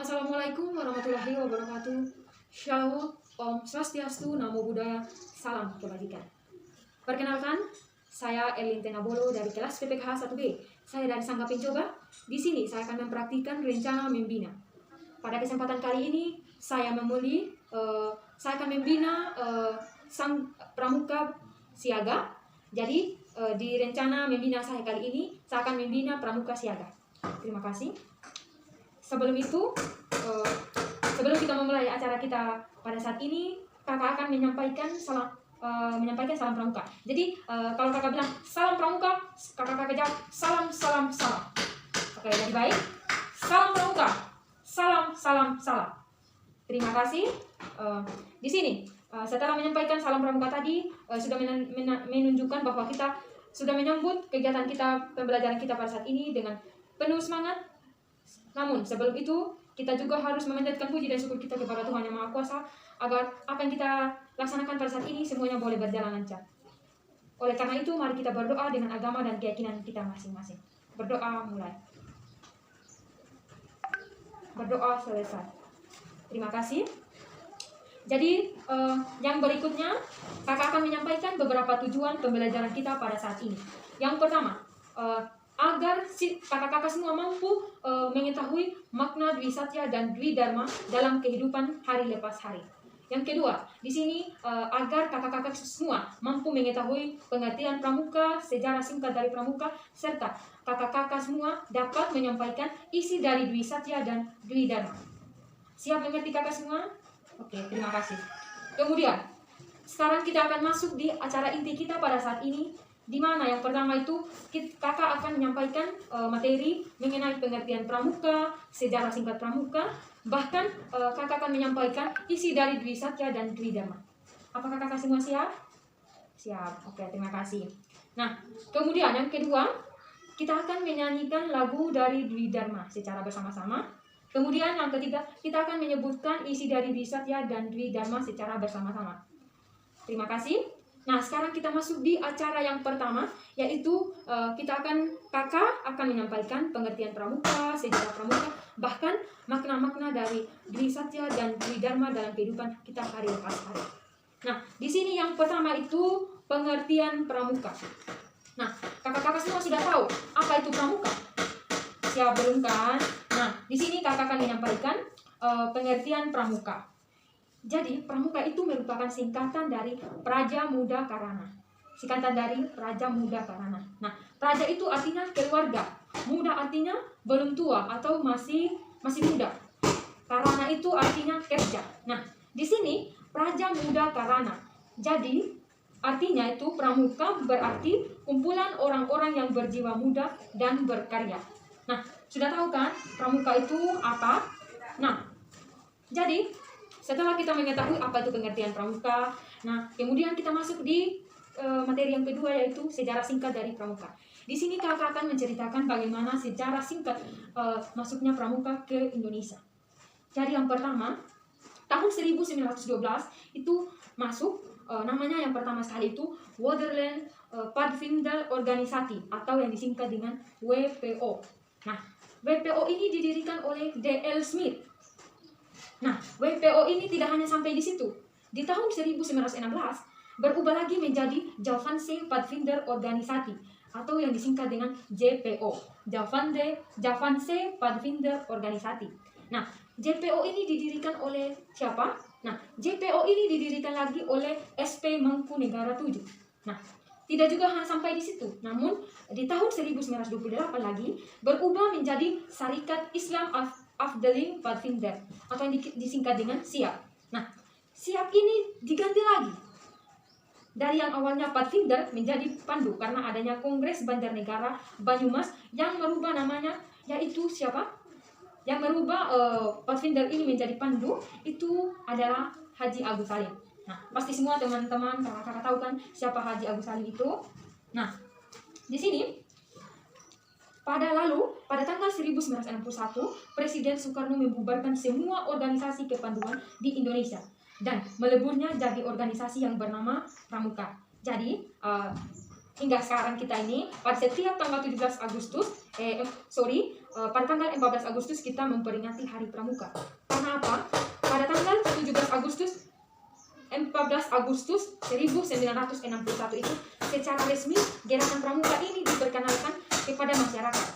Assalamualaikum warahmatullahi wabarakatuh. Shalom, Om Swastiastu, Namo Buddhaya, Salam Kebajikan. Perkenalkan, saya Elin Tenabolo dari kelas PPKH 1B. Saya dari Sangga Pencoba. Di sini saya akan mempraktikkan rencana membina. Pada kesempatan kali ini, saya akan membina sang pramuka siaga. Jadi, di rencana membina saya kali ini, saya akan membina pramuka siaga. Terima kasih. Sebelum kita memulai acara kita pada saat ini, kakak akan menyampaikan salam pramuka. Jadi kalau kakak bilang salam pramuka, kakak jawab salam salam salam. Oke, jadi baik. Salam pramuka, salam salam salam. Terima kasih. Di sini setelah menyampaikan salam pramuka tadi, sudah menunjukkan bahwa kita sudah menyambut kegiatan kita, pembelajaran kita pada saat ini dengan penuh semangat. Namun sebelum itu kita juga harus memanjatkan puji dan syukur kita kepada Tuhan Yang Maha Kuasa agar apa yang kita laksanakan pada saat ini semuanya boleh berjalan lancar. Oleh karena itu mari kita berdoa dengan agama dan keyakinan kita masing-masing. Berdoa mulai. Berdoa selesai. Terima kasih. Jadi yang berikutnya kakak akan menyampaikan beberapa tujuan pembelajaran kita pada saat ini. Yang pertama, agar kakak-kakak semua mampu mengetahui makna Dwi Satya dan Dwi Dharma dalam kehidupan hari lepas hari. Yang kedua, di sini agar kakak-kakak semua mampu mengetahui pengertian pramuka, sejarah singkat dari pramuka, serta kakak-kakak semua dapat menyampaikan isi dari Dwi Satya dan Dwi Dharma. Siap mengerti kakak semua? Oke, terima kasih. Kemudian, sekarang kita akan masuk di acara inti kita pada saat ini, di mana yang pertama itu kakak akan menyampaikan materi mengenai pengertian pramuka, sejarah singkat pramuka, bahkan kakak akan menyampaikan isi dari Dwi Satya dan Dwi Dharma. Apakah kakak semua siap? Siap. Oke, terima kasih. Nah, kemudian yang kedua, kita akan menyanyikan lagu dari Dwi Dharma secara bersama-sama. Kemudian yang ketiga, kita akan menyebutkan isi dari Dwi Satya dan Dwi Dharma secara bersama-sama. Terima kasih. Nah, sekarang kita masuk di acara yang pertama, yaitu kakak akan menyampaikan pengertian pramuka, sejarah pramuka, bahkan makna-makna dari Dwi Satya dan Dwi Dharma dalam kehidupan kita hari lepas hari. Nah, di sini yang pertama itu pengertian pramuka. Nah, kakak-kakak semua sudah tahu apa itu pramuka? Siap belum kan? Nah, di sini kakak akan menyampaikan pengertian pramuka. Jadi, pramuka itu merupakan singkatan dari Praja Muda Karana. Singkatan dari Praja Muda Karana. Nah, Praja itu artinya keluarga. Muda artinya belum tua atau masih muda. Karana itu artinya kerja. Nah, di sini Praja Muda Karana. Jadi, artinya itu pramuka berarti kumpulan orang-orang yang berjiwa muda dan berkarya. Nah, sudah tahu kan pramuka itu apa? Nah, jadi setelah kita mengetahui apa itu pengertian pramuka, nah kemudian kita masuk di materi yang kedua, yaitu sejarah singkat dari pramuka. Di sini kakak akan menceritakan bagaimana sejarah singkat masuknya pramuka ke Indonesia. Jadi yang pertama, tahun 1912 itu masuk, namanya yang pertama sekali itu Waterland Padvinder Organisasi atau yang disingkat dengan WPO. Nah, WPO ini didirikan oleh D.L. Smith. Nah, WPO ini tidak hanya sampai di situ. Di tahun 1916 berubah lagi menjadi Javanse Padvinder Organisasi atau yang disingkat dengan JPO. Javanse Padvinder Organisasi. Nah, JPO ini didirikan oleh siapa? Nah, JPO ini didirikan lagi oleh SP Mangkunegara 7. Nah, tidak juga hanya sampai di situ. Namun, di tahun 1928 lagi berubah menjadi Syarikat Islam Afdeling Padvinder atau yang disingkat dengan SIAP. Nah, SIAP ini diganti lagi dari yang awalnya Padvinder menjadi Pandu karena adanya Kongres Banjarnegara Banyumas yang merubah namanya, yaitu siapa? Yang merubah Padvinder ini menjadi Pandu itu adalah Haji Agus Salim. Nah, pasti semua teman-teman kakak-kakak tahu kan siapa Haji Agus Salim itu. Nah, di sini pada tanggal 1961, Presiden Soekarno membubarkan semua organisasi kepanduan di Indonesia dan meleburnya jadi organisasi yang bernama Pramuka. Jadi, hingga sekarang kita ini pada setiap tanggal 17 Agustus, pada tanggal 14 Agustus kita memperingati Hari Pramuka. Karena apa? Pada tanggal 17 Agustus 1961 itu secara resmi gerakan pramuka ini diperkenalkan kepada masyarakat.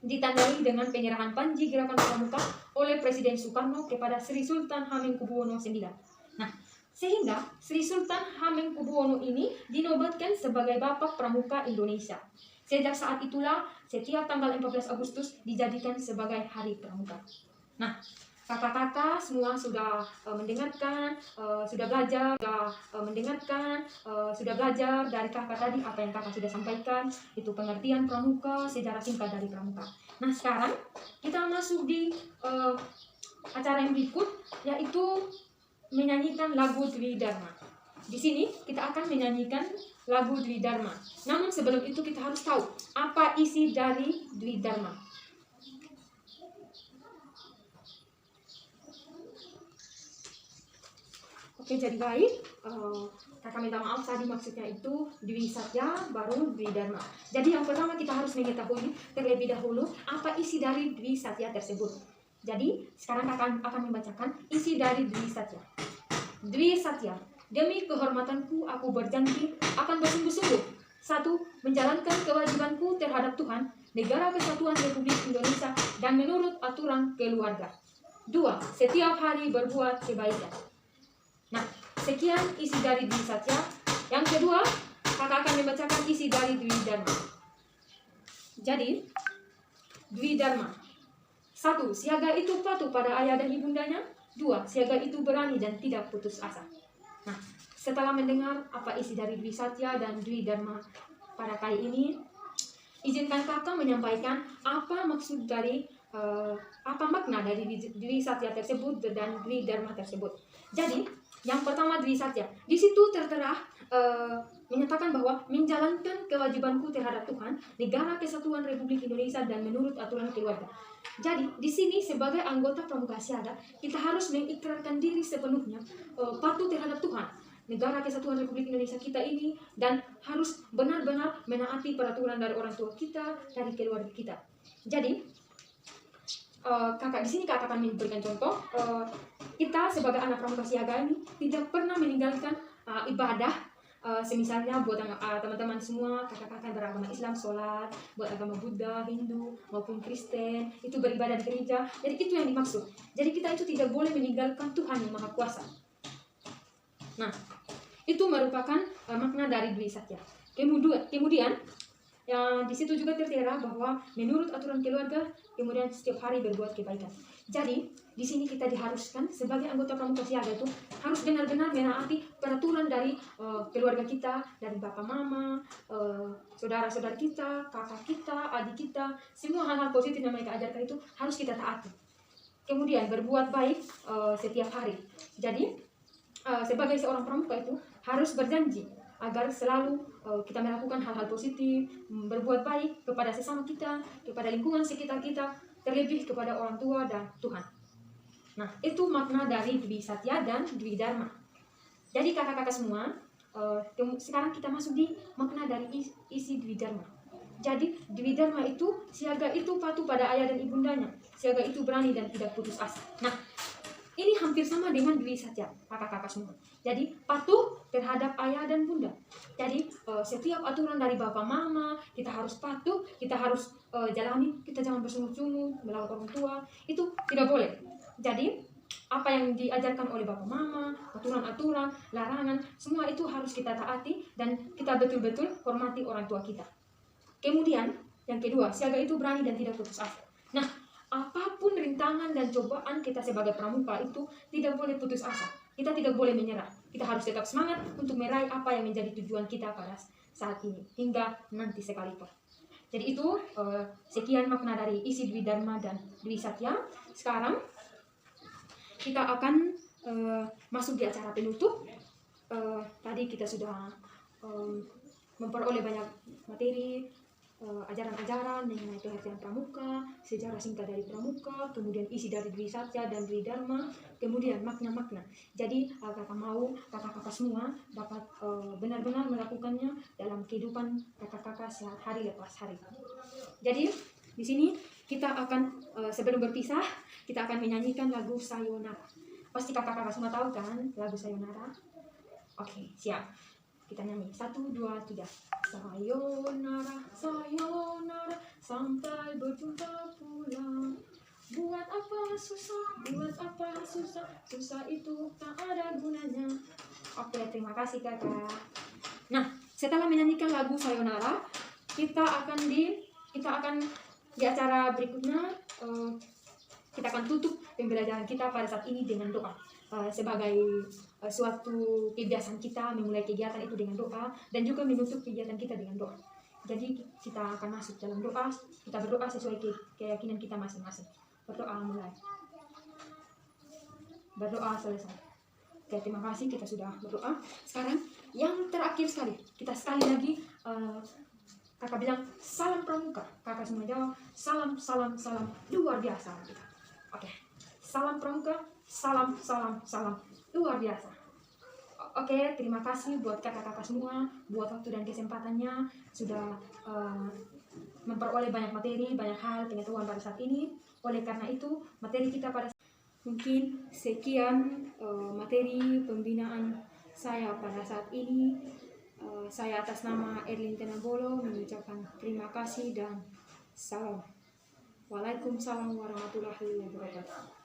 Ditandai dengan penyerahan panji gerakan pramuka oleh Presiden Soekarno kepada Sri Sultan Hamengkubuwono IX. Nah, sehingga Sri Sultan Hamengkubuwono ini dinobatkan sebagai Bapak Pramuka Indonesia. Sejak saat itulah setiap tanggal 14 Agustus dijadikan sebagai Hari Pramuka. Nah, kakak-kakak semua sudah mendengarkan, sudah belajar, sudah belajar dari kakak tadi apa yang kakak sudah sampaikan, itu pengertian pramuka, sejarah singkat dari pramuka. Nah, sekarang kita masuk di acara yang berikut, yaitu menyanyikan lagu Dwi Dharma. Di sini kita akan menyanyikan lagu Dwi Dharma. Namun sebelum itu kita harus tahu apa isi dari Dwi Dharma. Oke, jadi baik, kakak minta maaf tadi maksudnya itu Dwi Satya baru Dwi Dharma. Jadi yang pertama kita harus mengetahui terlebih dahulu apa isi dari Dwi Satya tersebut. Jadi sekarang kakak akan membacakan isi dari Dwi Satya. Dwi Satya, demi kehormatanku aku berjanji akan bersungguh-sungguh. 1. Menjalankan kewajibanku terhadap Tuhan, Negara Kesatuan Republik Indonesia, dan menurut aturan keluarga. 2. Setiap hari berbuat kebaikan. Nah, sekian isi dari Dwi Satya. Yang kedua, kakak akan membacakan isi dari Dwi Dharma. Jadi, Dwi Dharma. 1. Siaga itu patuh pada ayah dan ibundanya. 2. Siaga itu berani dan tidak putus asa. Nah, setelah mendengar apa isi dari Dwi Satya dan Dwi Dharma pada kali ini, izinkan kakak menyampaikan apa maksud dari apa makna dari Dwi Satya tersebut dan Dwi Dharma tersebut. Jadi, yang pertama Dwi Satya, di situ tertera menyatakan bahwa menjalankan kewajibanku terhadap Tuhan, Negara Kesatuan Republik Indonesia, dan menurut aturan keluarga. Jadi di sini sebagai anggota Pramuka Siaga kita harus mengikrarkan diri sepenuhnya patuh terhadap Tuhan, Negara Kesatuan Republik Indonesia kita ini, dan harus benar-benar menaati peraturan dari orang tua kita, dari keluarga kita. Jadi kakak di sini kakak akan memberikan contoh. Kita sebagai anak Pramuka Siaga ini tidak pernah meninggalkan ibadah. Semisalnya buat teman-teman semua, kakak-kakak beragama Islam, sholat, buat agama Buddha, Hindu, maupun Kristen, itu beribadah di gereja. Jadi itu yang dimaksud. Jadi kita itu tidak boleh meninggalkan Tuhan yang Maha Kuasa. Nah, itu merupakan makna dari Dwi Satya. Kemudian yang di situ juga tertera bahwa menurut aturan keluarga, kemudian setiap hari berbuat kebaikan. Jadi di sini kita diharuskan sebagai anggota Pramuka Siaga itu harus benar-benar menaati peraturan dari keluarga kita, dari bapak mama, saudara-saudara kita, kakak kita, adik kita, semua hal-hal positif yang mereka ajarkan itu harus kita taati. Kemudian berbuat baik setiap hari. Jadi sebagai seorang pramuka itu harus berjanji agar selalu kita melakukan hal-hal positif, berbuat baik kepada sesama kita, kepada lingkungan sekitar kita, terlebih kepada orang tua dan Tuhan. Nah, itu makna dari Dwi Satya dan Dwi Dharma. Jadi kakak-kakak semua, sekarang kita masuk di makna dari isi Dwi Dharma. Jadi Dwi Dharma itu, siaga itu patuh pada ayah dan ibundanya, siaga itu berani dan tidak putus asa. Nah, ini hampir sama dengan Dwi Satya, kakak-kakak semua. Jadi patuh terhadap ayah dan bunda. Jadi setiap aturan dari bapak mama kita harus patuh, kita harus jalani. Kita jangan bersungut-sungut melawan orang tua, itu tidak boleh. Jadi apa yang diajarkan oleh bapak mama, aturan-aturan, larangan, semua itu harus kita taati dan kita betul-betul hormati orang tua kita. Kemudian yang kedua, siaga itu berani dan tidak putus asa. Nah, apapun rintangan dan cobaan kita sebagai pramuka itu tidak boleh putus asa. Kita tidak boleh menyerah. Kita harus tetap semangat untuk meraih apa yang menjadi tujuan kita pada saat ini hingga nanti sekalipun. Jadi itu sekian makna dari isi Dwi Dharma dan Dwi Satya. Sekarang kita akan masuk di acara penutup. Tadi kita sudah memperoleh banyak materi, ajaran-ajaran mengenai pengertian pramuka, sejarah singkat dari pramuka, kemudian isi dari Dwi Satya dan Dwi Dharma, kemudian makna-makna. Jadi kakak mau kakak-kakak semua dapat benar-benar melakukannya dalam kehidupan kakak-kakak hari lepas hari. Jadi di sini kita akan sebelum berpisah kita akan menyanyikan lagu Sayonara. Pasti kakak-kakak semua tahu kan lagu Sayonara? Oke, siap. Kita nyanyi 1, 2, 3. Sayonara, sayonara, sampai berjumpa pulang. Buat apa susah, susah itu tak ada gunanya. Oke, terima kasih kakak. Nah, setelah menyanyikan lagu Sayonara, kita akan di acara berikutnya kita akan tutup pembelajaran kita pada saat ini dengan doa. Sebagai suatu kebiasaan kita memulai kegiatan itu dengan doa dan juga menutup kegiatan kita dengan doa. Jadi kita akan masuk dalam doa, kita berdoa sesuai keyakinan kita masing-masing. Berdoa mulai. Berdoa selesai. Oke, terima kasih kita sudah berdoa. Sekarang yang terakhir sekali, kita sekali lagi kakak bilang salam pramuka. Kakak semua jawab salam, salam, salam luar biasa. Oke, salam pramuka, salam, salam, salam luar biasa. Oke, terima kasih buat kakak-kakak semua, buat waktu dan kesempatannya sudah memperoleh banyak materi, banyak hal pengetahuan pada saat ini. Oleh karena itu, materi kita pada mungkin sekian materi pembinaan saya pada saat ini. Saya atas nama Erlin Tenabolo mengucapkan terima kasih dan salam. Waalaikumsalam warahmatullahi wabarakatuh.